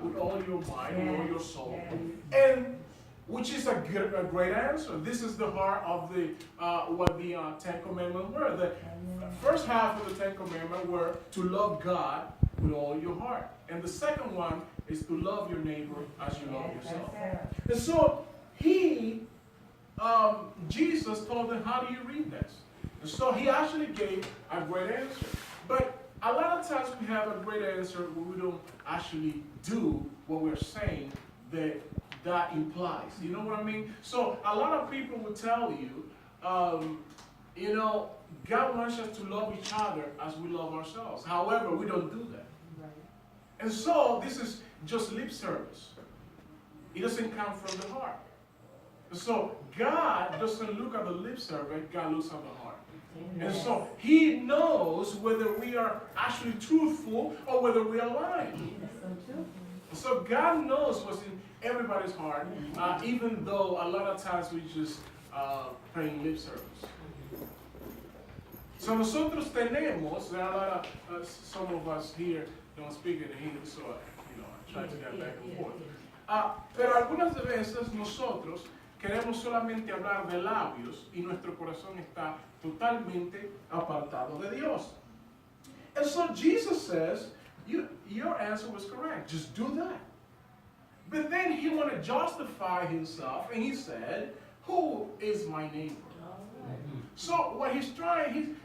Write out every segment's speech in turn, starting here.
with all your mind, with all your soul. And which is a great answer. This is the heart of the what the Ten Commandments were. The first half of the Ten Commandments were to love God with all your heart. And the second one is to love your neighbor as you love yourself. And so Jesus told them, how do you read this? And so he actually gave a great answer. But a lot of times we have a great answer where we don't actually do what we're saying that implies. You know what I mean? So a lot of people will tell you, God wants us to love each other as we love ourselves. However, we don't do that. Right. And so this is just lip service. It doesn't come from the heart. So God doesn't look at the lip service, God looks at the heart. And so he knows whether we are actually truthful or whether we are lying. So God knows what's in everybody's heart, even though a lot of times we just paying lip service. So nosotros tenemos, there are a lot of, some of us here don't speak in English, so I try to get back and forth. Pero algunas veces nosotros queremos solamente hablar de labios y nuestro corazón está totalmente apartado de Dios. And so Jesus says, your answer was correct. Just do that. But then he wanted to justify himself, and he said, who is my neighbor? So what he's trying to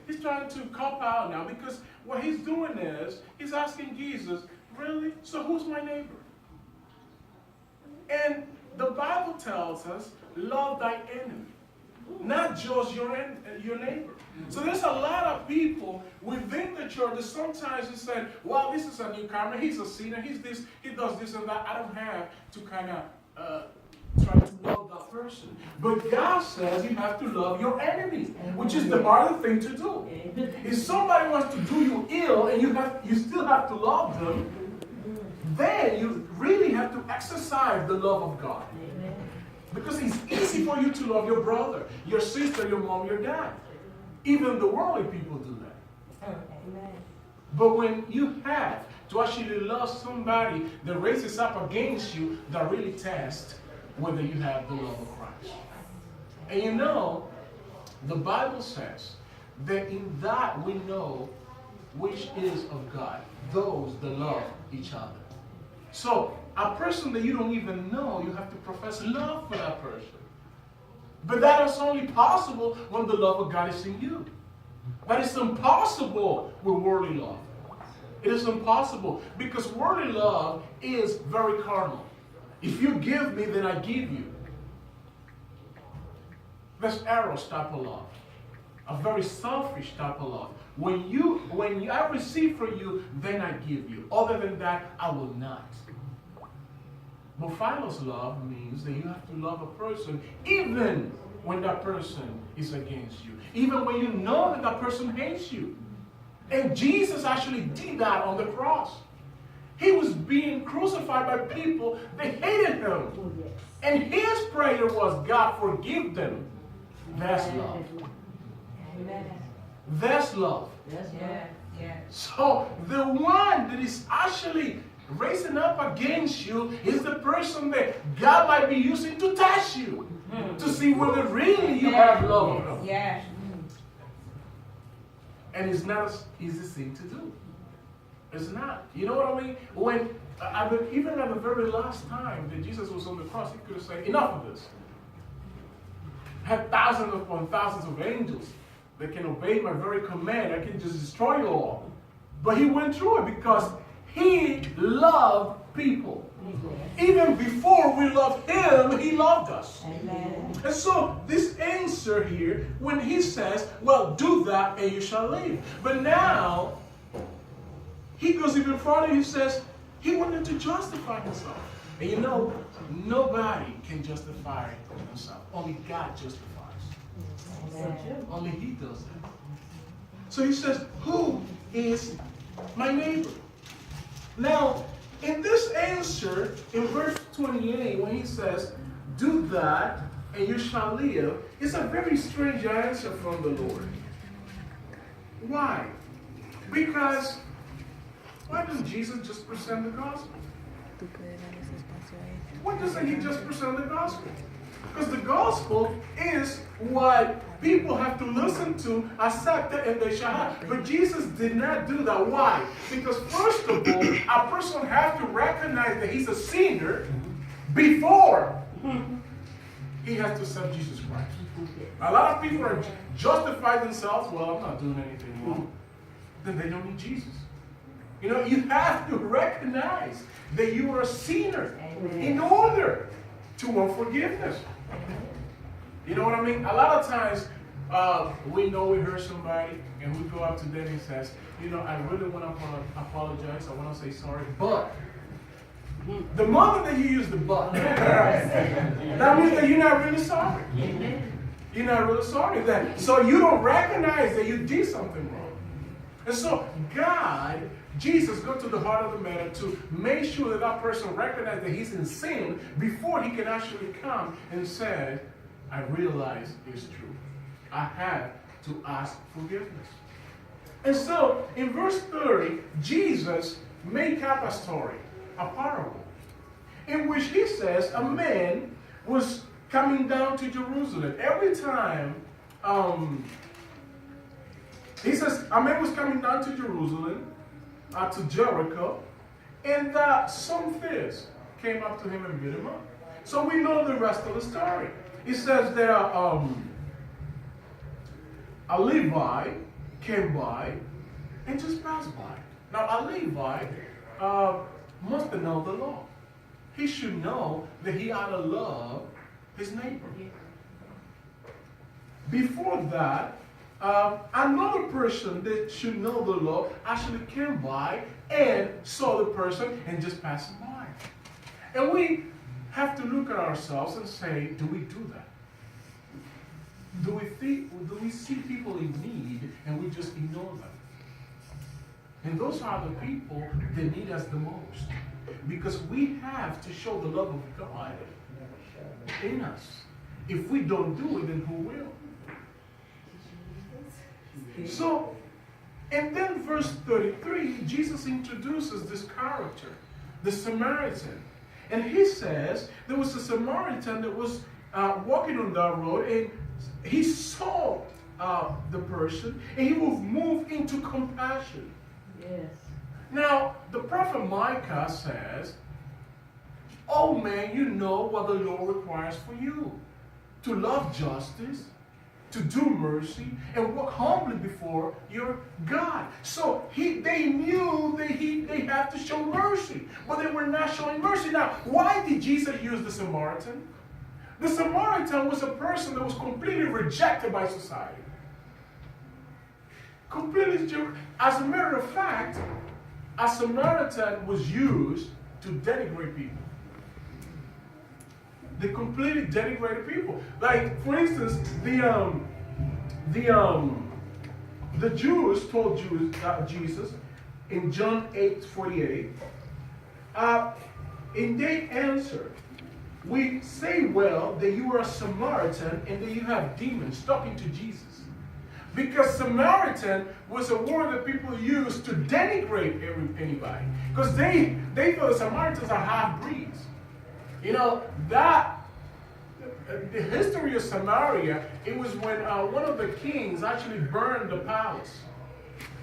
cop out now, because what he's doing is, he's asking Jesus, really? So who's my neighbor? And the Bible tells us, love thy enemy, not just your neighbor. So there's a lot of people within the church that sometimes you say, well, this is a newcomer, he's a sinner, he's this, he does this and that. I don't have to kind of try to love that person. But God says you have to love your enemies, which is the harder thing to do. If somebody wants to do you ill and you still have to love them, then you really have to exercise the love of God. Because it's easy for you to love your brother, your sister, your mom, your dad. Even the worldly people do that. But when you have to actually love somebody that raises up against you, that really tests whether you have the love of Christ. And the Bible says that in that we know which is of God, those that love each other. So, a person that you don't even know, you have to profess love for that person. But that is only possible when the love of God is in you. That is impossible with worldly love. It is impossible because worldly love is very carnal. If you give me, then I give you. That's Eros type of love. A very selfish type of love. When I receive from you, then I give you. Other than that, I will not. But Philos love means that you have to love a person even when that person is against you. Even when you know that that person hates you. And Jesus actually did that on the cross. He was being crucified by people that hated him. And his prayer was, God, forgive them. That's love. That's love. So the one that is actually raising up against you is the person that God might be using to test you. To see whether really you have love of him. And it's not an easy thing to do. It's not. You know what I mean? When even at the very last time that Jesus was on the cross, he could have said, enough of this. I have thousands upon thousands of angels that can obey my very command. I can just destroy you all. But he went through it because he loved people. Even before we loved him, he loved us. Amen. And so this answer here, when he says, well, do that and you shall live. But now, he goes even further. He says, he wanted to justify himself. And nobody can justify himself. Only God justifies. Amen. Only he does that. So he says, who is my neighbor? Now, in this answer, in verse 28, when he says, do that and you shall live, it's a very strange answer from the Lord. Why? Because why doesn't Jesus just present the gospel? What does he just present the gospel? Because the gospel is what people have to listen to, accept it, and they shall have. But Jesus did not do that. Why? Because first of all, a person has to recognize that he's a sinner before he has to accept Jesus Christ. A lot of people are justify themselves, well, I'm not doing anything wrong. Then they don't need Jesus. You know, you have to recognize that you are a sinner in order to want forgiveness. You know what I mean? A lot of times, we know we hurt somebody, and we go up to them and says, you know, I really want to apologize. I want to say sorry, but the moment that you use the but, that means that you're not really sorry. You're not really sorry then. So you don't recognize that you did something wrong. And so Jesus goes to the heart of the matter to make sure that that person recognizes that he's in sin before he can actually come and say, I realize it's true. I have to ask forgiveness. And so in verse 30, Jesus made up a story, a parable, in which he says a man was coming down to Jerusalem. Every time, he says a man was coming down to Jerusalem, to Jericho, and some fish came up to him and beat him up. So we know the rest of the story. It says that a Levi came by and just passed by. Now a Levi must know the law. He should know that he ought to love his neighbor. Before that, another person that should know the law actually came by and saw the person and just passed by. And we have to look at ourselves and say, do we do that? Do we see people in need and we just ignore them? And those are the people that need us the most. Because we have to show the love of God in us. If we don't do it, then who will? So, and then verse 33, Jesus introduces this character, the Samaritan. And he says there was a Samaritan that was walking on that road, and he saw the person, and he was moved into compassion. Yes. Now, the prophet Micah says, oh man, you know what the Lord requires for you. To love justice, to do mercy, and walk humbly before your God. So they knew that they had to show mercy, but they were not showing mercy. Now, why did Jesus use the Samaritan? The Samaritan was a person that was completely rejected by society. Completely, as a matter of fact, a Samaritan was used to denigrate people. They completely denigrated people. Like, for instance, the Jews told Jesus in John 8:48, and they answered, we say well that you are a Samaritan and that you have demons, talking to Jesus. Because Samaritan was a word that people used to denigrate anybody. Because they thought the Samaritans are half-breeds. You know, the history of Samaria, it was when one of the kings actually burned the palace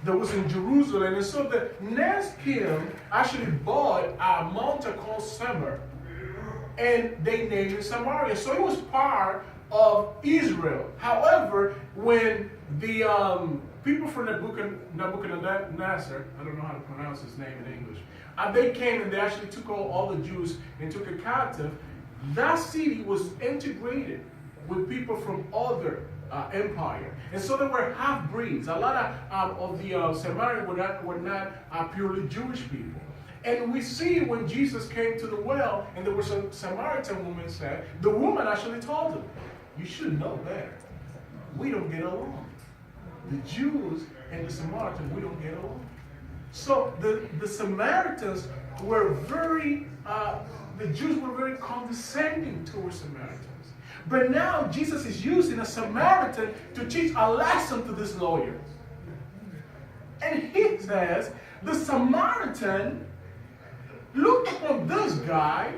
that was in Jerusalem. And so the next king actually bought a mountain called Samar, and they named it Samaria. So it was part of Israel. However, when the people from Nebuchadnezzar, I don't know how to pronounce his name in English, they came and they actually took all the Jews and took it captive. That city was integrated with people from other empire. And so they were half-breeds. A lot of the Samaritans were not purely Jewish people. And we see when Jesus came to the well, and there was a Samaritan woman said, the woman actually told him, you should know better. We don't get along. The Jews and the Samaritans, we don't get along. So the Samaritans were the Jews were very condescending towards Samaritans. But now Jesus is using a Samaritan to teach a lesson to this lawyer. And he says, the Samaritan looked upon this guy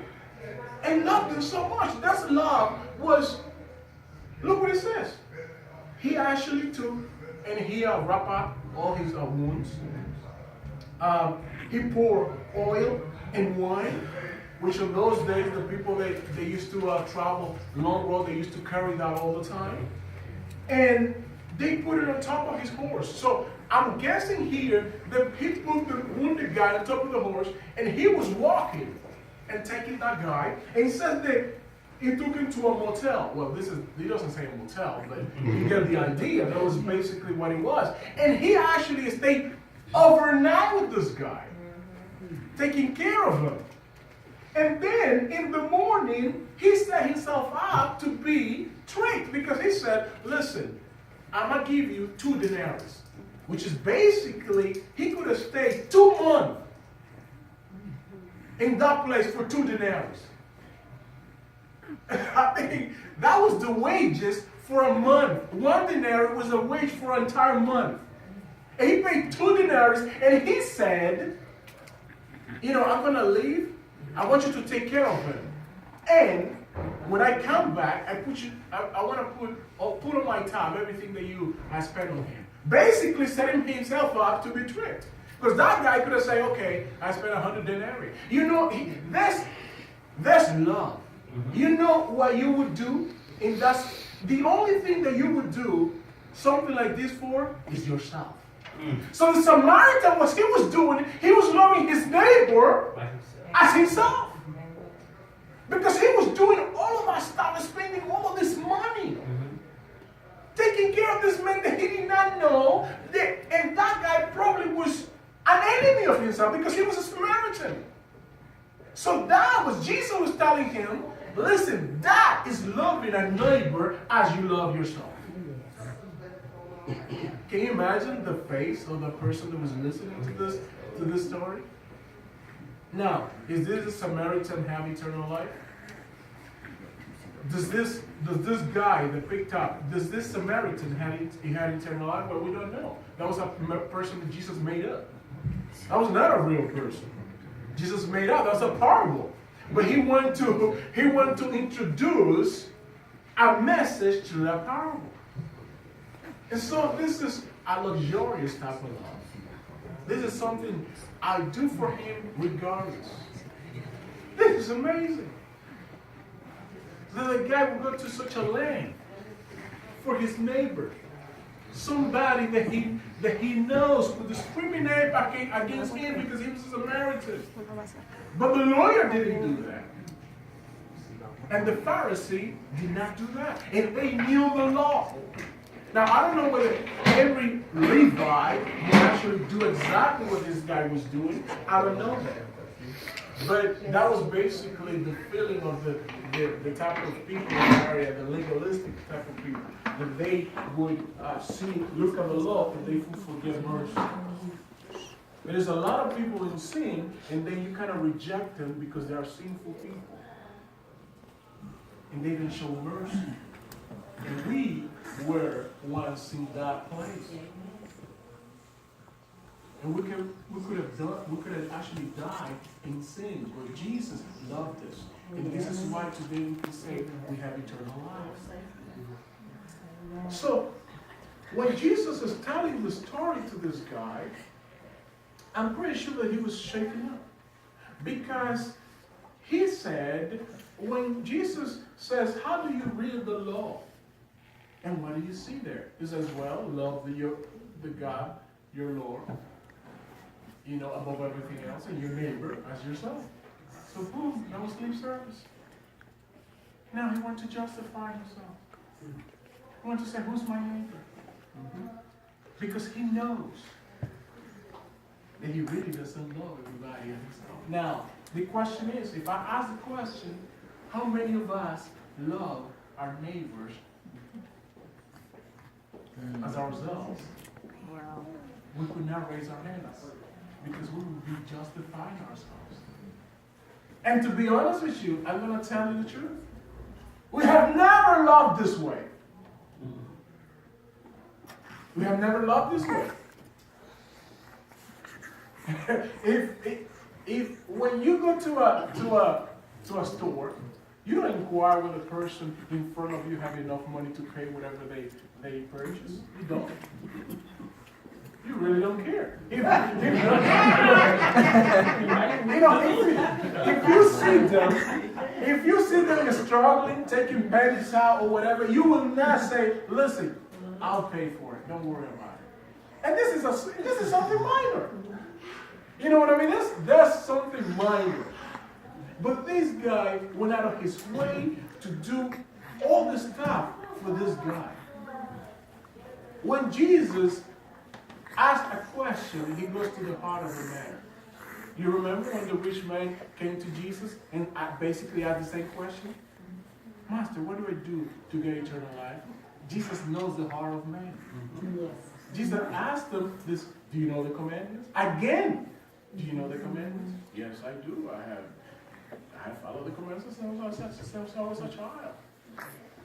and loved him so much. That's love was, look what it says. He actually took and he wrapped up all his wounds. He poured oil and wine, which in those days, the people they used to travel long road, they used to carry that all the time. And they put it on top of his horse. So I'm guessing here that he put the wounded guy on top of the horse, and he was walking and taking that guy. And he says that he took him to a motel. Well, he doesn't say a motel, but you get the idea. That was basically what it was. And he actually stayed overnight with this guy, taking care of him. And then in the morning, he set himself up to be tricked because he said, listen, I'm going to give you 2 denarii, which is basically, he could have stayed 2 months in that place for 2 denarii. I mean, that was the wages for a month. 1 denarii was a wage for an entire month. And he paid 2 denarii, and he said, I'm going to leave. I want you to take care of him. And when I come back, I want to put on my tab everything that you have spent on him. Basically setting himself up to be tricked. Because that guy could have said, okay, I spent 100 denarii. That's love. You know what you would do? And that's the only thing that you would do something like this for is yourself. So the Samaritan, what he was doing, he was loving his neighbor as himself. Because he was doing all of that stuff and spending all of this money. Taking care of this man that he did not know. And that guy probably was an enemy of himself because he was a Samaritan. So that was, Jesus was telling him, listen, that is loving a neighbor as you love yourself. Can you imagine the face of the person that was listening to this story? Now, is this a Samaritan have eternal life? Does this guy that picked up, does this Samaritan had eternal life? Well, we don't know. That was a person that Jesus made up. That was not a real person. Jesus made up. That was a parable. But he wanted to introduce a message to that parable. And so this is a luxurious type of love. This is something I do for him regardless. This is amazing. That a guy will go to such a land for his neighbor. Somebody that he knows will discriminate against him because he was a Samaritan. But the lawyer didn't do that. And the Pharisee did not do that. And they knew the law. Now, I don't know whether every Levite would actually do exactly what this guy was doing. I don't know that. But that was basically the feeling of the type of people in the area, the legalistic type of people, that they would look at the law and they would forgive mercy. There's a lot of people in sin, and then you kind of reject them because they are sinful people. And they didn't show mercy. And we were once in that place. And we could have actually died in sin, but Jesus loved us. And this is why today we can say we have eternal life. So, when Jesus is telling the story to this guy, I'm pretty sure that he was shaken up. Because he said, when Jesus says, how do you read the law? And what do you see there? He says, well, love the God, your Lord, above everything else, and your neighbor as yourself. So boom, that was lip service. Now he wants to justify himself. He wants to say, who's my neighbor? Because he knows that he really doesn't love everybody and himself. Now, the question is, if I ask the question, how many of us love our neighbors as ourselves? Wow. We could not raise our hands because we would be justifying ourselves. And to be honest with you, I'm going to tell you the truth. We have never loved this way. We have never loved this way. When you go to a store, you don't inquire whether the person in front of you have enough money to pay whatever they purchase. You don't. You really don't care. If you see them struggling, taking pennies out or whatever, you will not say, listen, I'll pay for it. Don't worry about it. And this is something minor. You know what I mean? That's something minor. But this guy went out of his way to do all this stuff for this guy. When Jesus asked a question, he goes to the heart of the matter. You remember when the rich man came to Jesus and basically asked the same question? Master, what do I do to get eternal life? Jesus knows the heart of man. Yes. Jesus asked him this, do you know the commandments? Again, do you know the commandments? Yes, I do. I have followed the commandments since I was a child.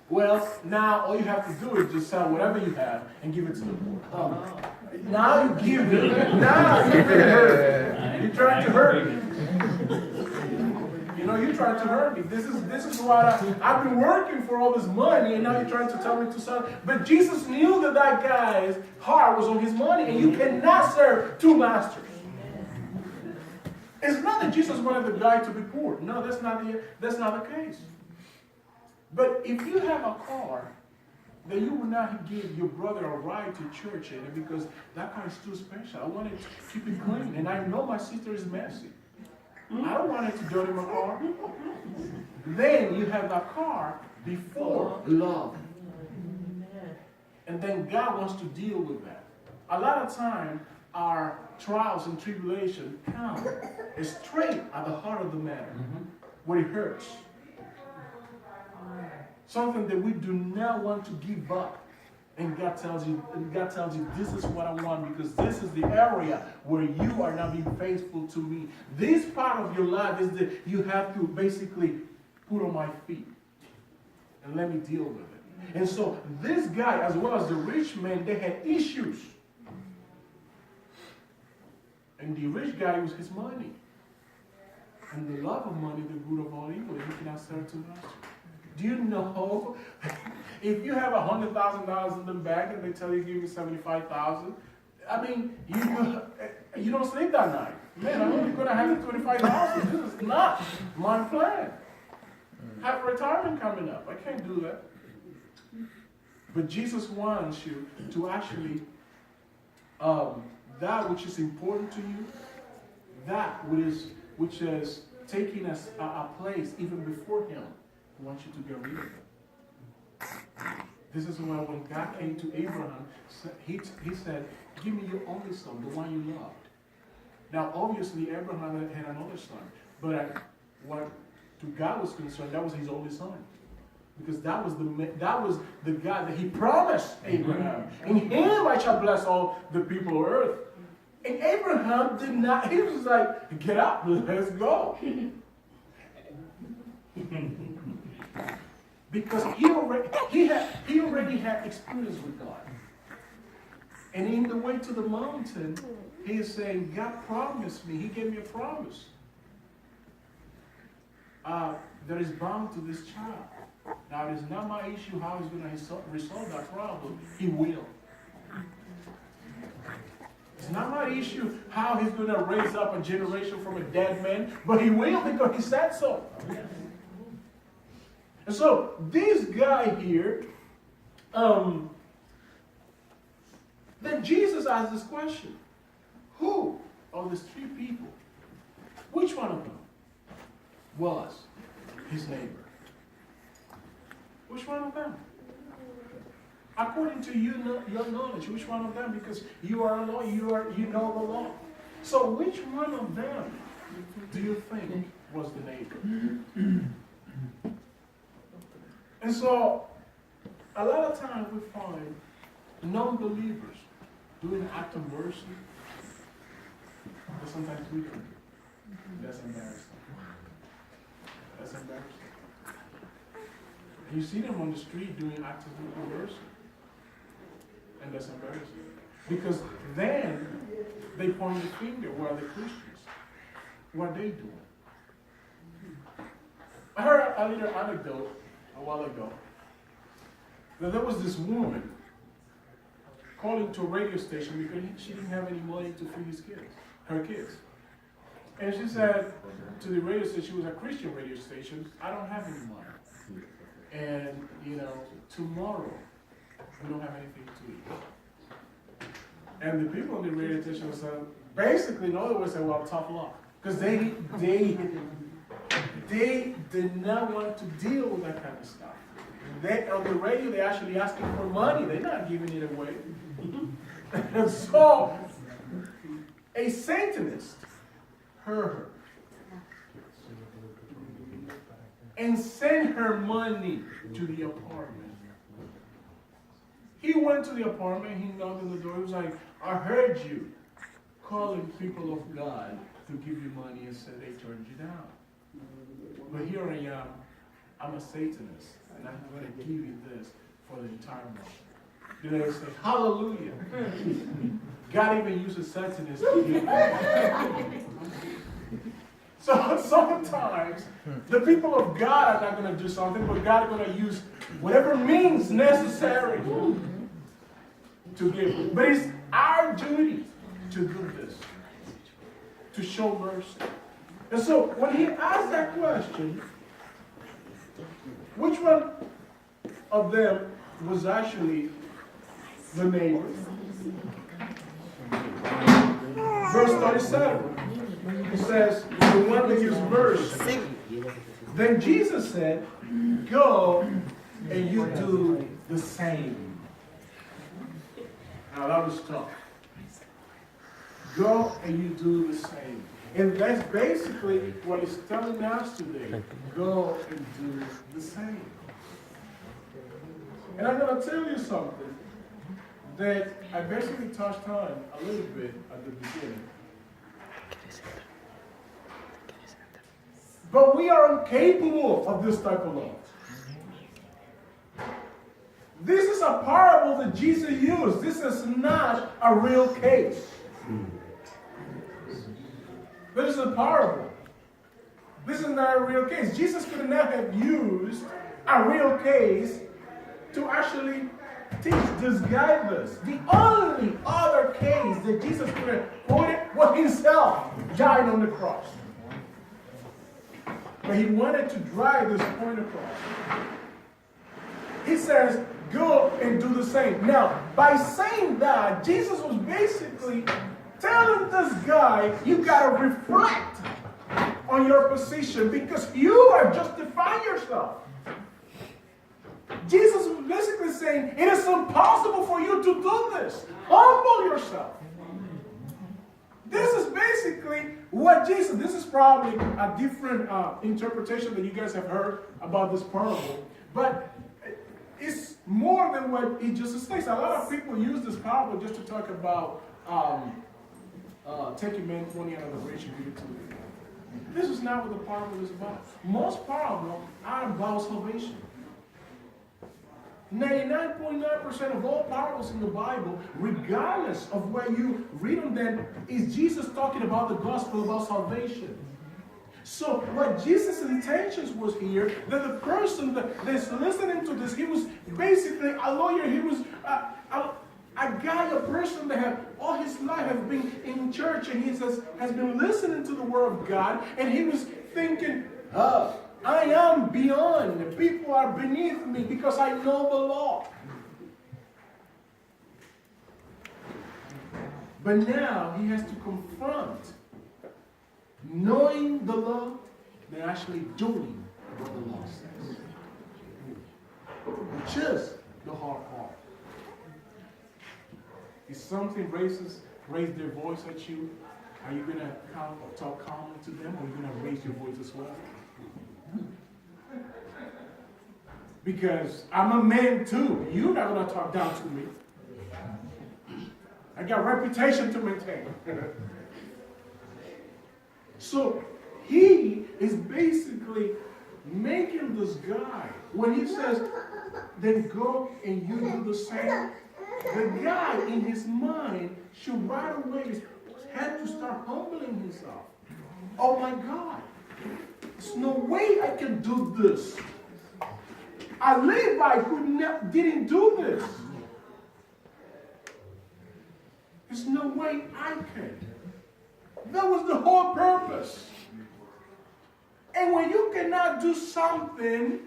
Well, now all you have to do is just sell whatever you have and give it to the poor. Now you give it. Now you're hurt. You're trying to hurt me. You know, you're trying to hurt me. This is what I've been working for all this money, and now you're trying to tell me to sell. But Jesus knew that guy's heart was on his money, and you cannot serve two masters. It's not that Jesus wanted the guy to be poor. No, that's not the case. But if you have a car, then you will not give your brother a ride to church in it because that car is too special. I want to keep it clean, and I know my sister is messy. I don't want it to dirty my car. Then you have that car before love. And then God wants to deal with that. A lot of time, our trials and tribulation come straight at the heart of the matter, where it hurts. Something that we do not want to give up. And God tells you, this is what I want because this is the area where you are not being faithful to me. This part of your life is that you have to basically put on my feet and let me deal with it. And so this guy, as well as the rich man, they had issues. And the rich guy was his money. And the love of money, the root of all evil. You cannot serve two masters. Do you know if you have $100,000 in the bank and they tell you give me $75,000? I mean, you don't sleep that night. Man, I'm only going to have $25,000. This is not my plan. I have retirement coming up. I can't do that. But Jesus wants you to actually that which is important to you, that which is taking us a place even before Him. He wants you to get rid of it. This is why when God came to Abraham, he said, give me your only son, the one you loved. Now, obviously, Abraham had another son. But what to God was concerned, that was his only son. Because that was the God that He promised Abraham. In Him I shall bless all the people of earth. And Abraham did not, he was like, get up, let's go. Because he already had experience with God. And in the way to the mountain, he is saying, God promised me, He gave me a promise. That is bound to this child. Now, it is not my issue how He's going to resolve that problem. He will. It's not my issue how He's going to raise up a generation from a dead man, but He will because He said so. And so, this guy here, then Jesus asked this question. Who of these three people, which one of them was his neighbor? Which one of them? According to your knowledge, which one of them? Because you are a law, you know the law. So which one of them do you think was the neighbor? And so, a lot of times we find non-believers doing an act of mercy. But sometimes we don't. That's embarrassing. That's embarrassing. You see them on the street doing acts of mercy. And that's embarrassing. Because then they point the finger where the Christians. what they doing. I heard a little anecdote a while ago that there was this woman calling to a radio station because she didn't have any money to feed her kids. And she said to the radio station, she was a Christian radio station, I don't have any money. And, tomorrow we don't have anything to eat. And the people on the radio station said, basically, in other words, said, well, tough luck. Because they did not want to deal with that kind of stuff. On the radio, they're actually asking for money. They're not giving it away. And so, a Satanist heard her and sent her money to the apartment. He went to the apartment, he knocked on the door, he was like, I heard you calling people of God to give you money and said they turned you down. But here I am, I'm a Satanist, and I'm going to give you this for the entire month. Then they say, hallelujah. God even uses Satanists to give money. So sometimes the people of God are not going to do something, but God is going to use whatever means necessary to give. But it's our duty to do this, to show mercy. And so when he asked that question, which one of them was actually the neighbor? Verse 37. It says, the one that gives mercy. Then Jesus said, go and you do the same. Now that was tough. Go and you do the same. And that's basically what he's telling us today. Go and do the same. And I'm going to tell you something that I basically touched on a little bit at the beginning. But we are incapable of this type of love. This is a parable that Jesus used. This is not a real case. This is a parable. This is not a real case. Jesus could not have used a real case to actually teach this guy this. The only other case that Jesus could have quoted was himself dying on the cross. But he wanted to drive this point across. He says, go and do the same. Now, by saying that, Jesus was basically telling this guy, you got to reflect on your position because you are justifying yourself. Jesus was basically saying, it is impossible for you to do this. Humble yourself. This is basically what Jesus, this is probably a different interpretation that you guys have heard about this parable, but it's more than what it just states. A lot of people use this parable just to talk about taking men's money out of the rich and give it to them. This is not what the parable is about. Most parables are about salvation. 99.9% of all parables in the Bible, regardless of where you read them, is Jesus talking about the gospel, about salvation. So what Jesus' intentions was here, that the person that's listening to this, he was basically a lawyer, he was a guy, a person that had all his life has been in church and he has been listening to the word of God, and he was thinking, I am beyond. People are beneath me because I know the law. But now he has to confront knowing the law and actually doing what the law says. Which is the hard part. If something raise their voice at you, are you going to talk calmly to them, or are you going to raise your voice as well? Because I'm a man too. You're not going to talk down to me. I got a reputation to maintain. So he is basically making this guy, when he says, then go and you do the same, the guy in his mind should right away have to start humbling himself. oh my God, there's no way I can do this. A Levi didn't do this. There's no way I can. That was the whole purpose. And when you cannot do something,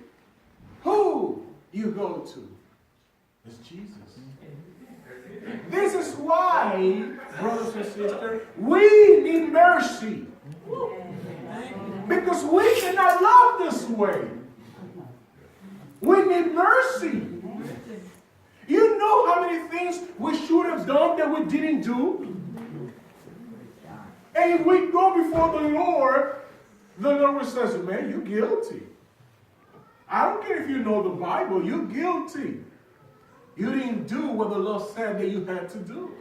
who you go to? It's Jesus. This is why, brothers and sisters, we need mercy. Because we cannot love this way. We need mercy. You know how many things we should have done that we didn't do? And if we go before the Lord will say, man, you're guilty. I don't care if you know the Bible, you're guilty. You didn't do what the Lord said that you had to do.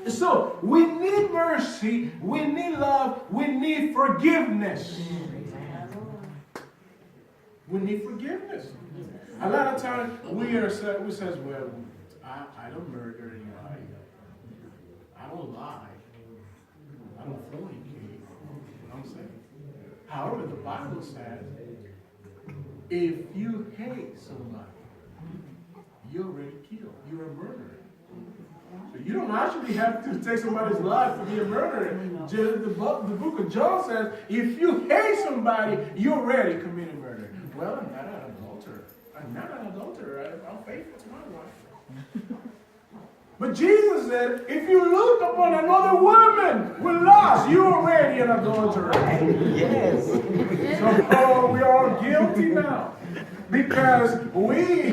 So we need mercy, we need love, we need forgiveness. We need forgiveness. A lot of times we say, well, I don't murder anybody. I don't lie. I don't fornicate. You know what I'm saying? However, the Bible says, if you hate somebody, you're already killed. You're a murderer. So you don't actually have to take somebody's life to be a murderer. The book of John says, if you hate somebody, you're already committing murder. Well, I'm not an adulterer. I'm not an adulterer. I'm faithful to my wife. But Jesus said, if you look upon another woman with lust, you're already an adulterer. Yes. So we are all guilty now. Because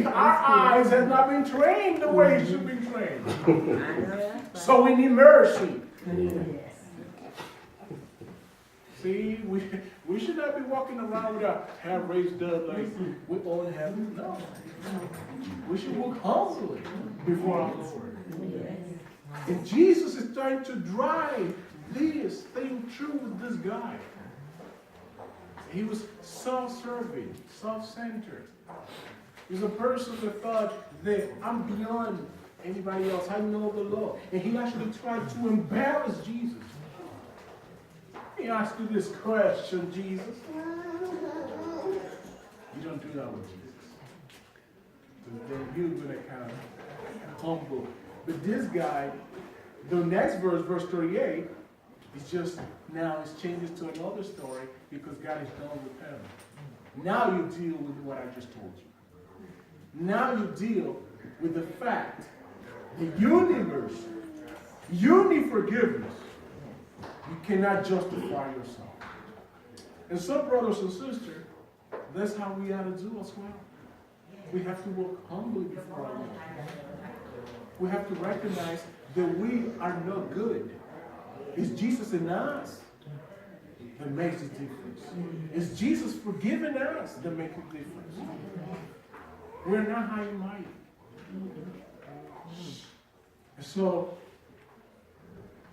our eyes have not been trained the way it should be trained. So we need mercy. See, we should not be walking around with our hair raised up like we all have. No. We should walk humbly before our Lord. And Jesus is trying to drive this thing through with this guy. He was self-serving, self-centered. He was a person that thought that I'm beyond anybody else. I know the law. And he actually tried to embarrass Jesus. He asked you this question, Jesus. You don't do that with Jesus. Then you're going to kind of humble. But this guy, the next verse, verse 38, is just now it changes to another story because God is done with him. Now you deal with what I just told you. Now you deal with the fact that you need mercy. You need forgiveness. You cannot justify yourself. And so, brothers and sisters, that's how we ought to do as well. We have to walk humbly before our Lord. We have to recognize that we are no good. It's Jesus in us that makes the difference. It's Jesus forgiving us that makes the difference. We're not high and mighty. So,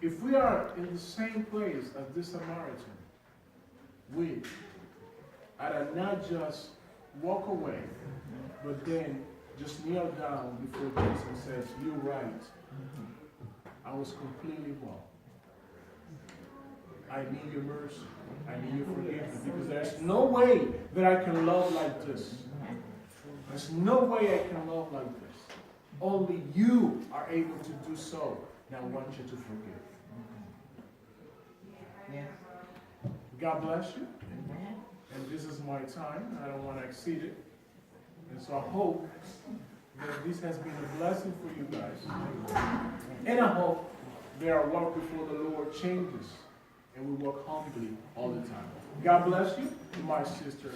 if we are in the same place as this Samaritan, we ought not just walk away, but then just kneel down before Jesus and says, you're right. I was completely wrong. I need your mercy. I need your forgiveness. Because there's no way that I can love like this. There's no way I can love like this. Only you are able to do so. Now I want you to forgive. God bless you. And this is my time. I don't want to exceed it. And so I hope that this has been a blessing for you guys. And I hope that our walk before the Lord changes and we walk humbly all the time. God bless you. My sister.